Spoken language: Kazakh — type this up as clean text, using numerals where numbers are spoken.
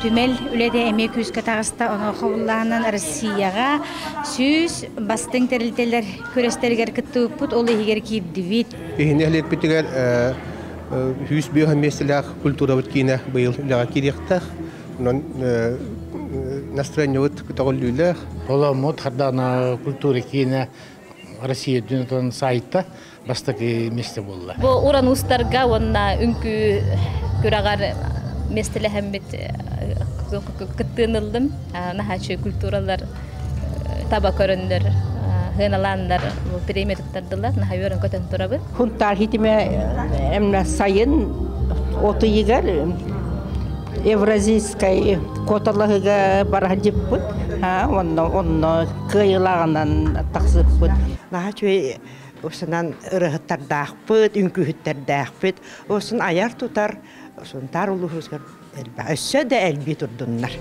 түмел үледе эме күз катагыста оны ховуллаһынан Россияга сүз бастың терилтелер көрестергер кыттыппут ол егер кийдивит. Эхнелет битигер хүс бөһөн меселах культура биткине быйыл лага киректах. Non настроение вот кутаголлюлах. Оламот хардана культура кийне Россия дүнтон сайта бастаки месте болла. Бу уран устарга онна үнкү күрагар местелеһем бит кыттынылдым. Нахачы культуралар таба көрөндөр, хыналандар, переметтардылар, нахайөрөн көтөн турабы. Хунтар хитиме эмне сайын оты егер Евразийская коталыгы бара диппут, онно кыйлаганан таксыппут. Нахачы осынан ырыгыттардакпыт, үнкүһүттардакпыт, осын аяр тутар, осын тарулуһузгар элбә өссө дә элби турдуннар.